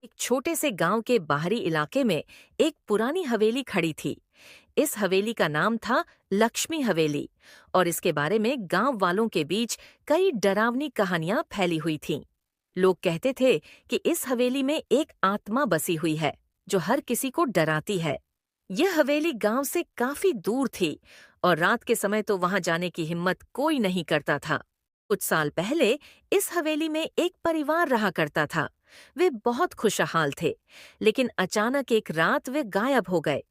एक छोटे से गांव के बाहरी इलाके में एक पुरानी हवेली खड़ी थी। इस हवेली का नाम था लक्ष्मी हवेली और इसके बारे में गांव वालों के बीच कई डरावनी कहानियां फैली हुई थीं। लोग कहते थे कि इस हवेली में एक आत्मा बसी हुई है जो हर किसी को डराती है। यह हवेली गांव से काफी दूर थी और रात के समय तो वहां जाने की हिम्मत कोई नहीं करता था। कुछ साल पहले इस हवेली में एक परिवार रहा करता था। वे बहुत खुशहाल थे, लेकिन अचानक एक रात वे गायब हो गए।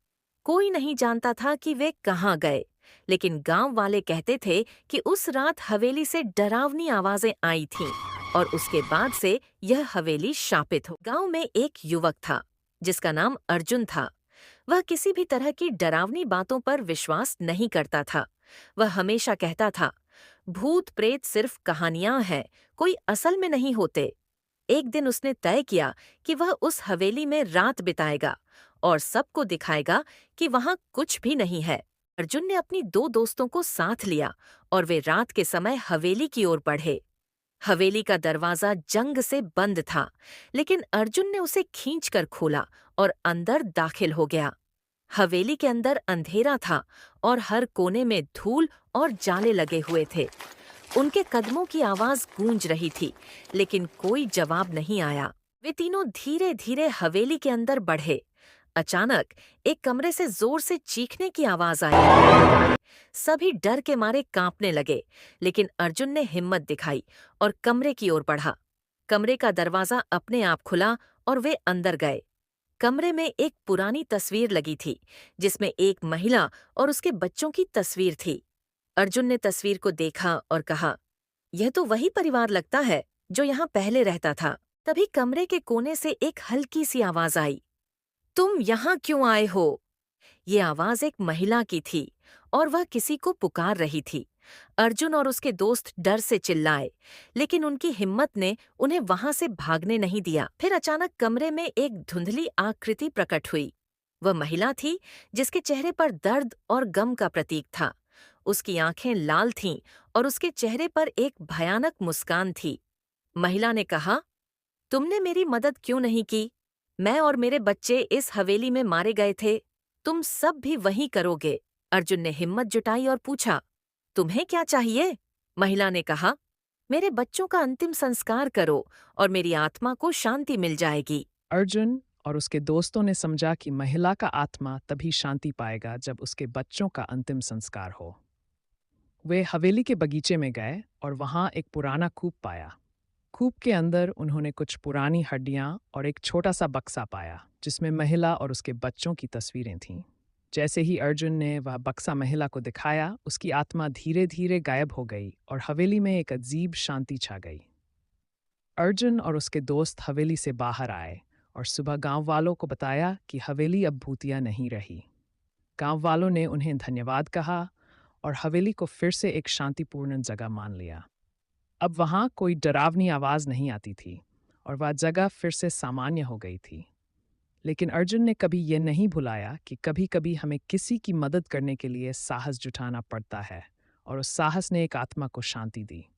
कोई नहीं जानता था कि वे कहाँ गए, लेकिन गांव वाले कहते थे कि उस रात हवेली से डरावनी आवाजें आई थीं और उसके बाद से यह हवेली शापित हो। गांव में एक युवक था जिसका नाम अर्जुन था। वह किसी भी तरह की डरावनी बातों पर विश्वास नहीं करता था। वह हमेशा कहता था, भूत प्रेत सिर्फ कहानियां हैं, कोई असल में नहीं होते। एक दिन उसने तय किया कि वह उस हवेली में रात बिताएगा और सबको दिखाएगा कि वहां कुछ भी नहीं है। अर्जुन ने अपनी दो दोस्तों को साथ लिया और वे रात के समय हवेली की ओर बढ़े। हवेली का दरवाजा जंग से बंद था, लेकिन अर्जुन ने उसे खींचकर खोला और अंदर दाखिल हो गया। हवेली के अंदर अंधेरा था और हर कोने में धूल और जाले लगे हुए थे। उनके कदमों की आवाज गूंज रही थी, लेकिन कोई जवाब नहीं आया। वे तीनों धीरे धीरे हवेली के अंदर बढ़े। अचानक एक कमरे से जोर से चीखने की आवाज आई। सभी डर के मारे कांपने लगे, लेकिन अर्जुन ने हिम्मत दिखाई और कमरे की ओर बढ़ा। कमरे का दरवाजा अपने आप खुला और वे अंदर गए। कमरे में एक पुरानी तस्वीर लगी थी, जिसमें एक महिला और उसके बच्चों की तस्वीर थी। अर्जुन ने तस्वीर को देखा और कहा, यह तो वही परिवार लगता है जो यहाँ पहले रहता था। तभी कमरे के कोने से एक हल्की सी आवाज आई, तुम यहाँ क्यों आए हो? ये आवाज एक महिला की थी और वह किसी को पुकार रही थी। अर्जुन और उसके दोस्त डर से चिल्लाए, लेकिन उनकी हिम्मत ने उन्हें वहां से भागने नहीं दिया। फिर अचानक कमरे में एक धुंधली आकृति प्रकट हुई। वह महिला थी जिसके चेहरे पर दर्द और गम का प्रतीक था। उसकी आंखें लाल थीं और उसके चेहरे पर एक भयानक मुस्कान थी। महिला ने कहा, तुमने मेरी मदद क्यों नहीं की? मैं और मेरे बच्चे इस हवेली में मारे गए थे। तुम सब भी वही करोगे। अर्जुन ने हिम्मत जुटाई और पूछा, तुम्हें क्या चाहिए? महिला ने कहा, मेरे बच्चों का अंतिम संस्कार करो और मेरी आत्मा को शांति मिल जाएगी। अर्जुन और उसके दोस्तों ने समझा कि महिला का आत्मा तभी शांति पाएगा जब उसके बच्चों का अंतिम संस्कार हो। वे हवेली के बगीचे में गए और वहां एक पुराना कूप पाया। कूप के अंदर उन्होंने कुछ पुरानी हड्डियां और एक छोटा सा बक्सा पाया जिसमें महिला और उसके बच्चों की तस्वीरें थीं। जैसे ही अर्जुन ने वह बक्सा महिला को दिखाया, उसकी आत्मा धीरे धीरे गायब हो गई और हवेली में एक अजीब शांति छा गई। अर्जुन और उसके दोस्त हवेली से बाहर आए और सुबह गांव वालों को बताया कि हवेली अब भूतिया नहीं रही। गांव वालों ने उन्हें धन्यवाद कहा और हवेली को फिर से एक शांतिपूर्ण जगह मान लिया। अब वहां कोई डरावनी आवाज नहीं आती थी और वह जगह फिर से सामान्य हो गई थी। लेकिन अर्जुन ने कभी यह नहीं भुलाया कि कभी-कभी हमें किसी की मदद करने के लिए साहस जुटाना पड़ता है, और उस साहस ने एक आत्मा को शांति दी।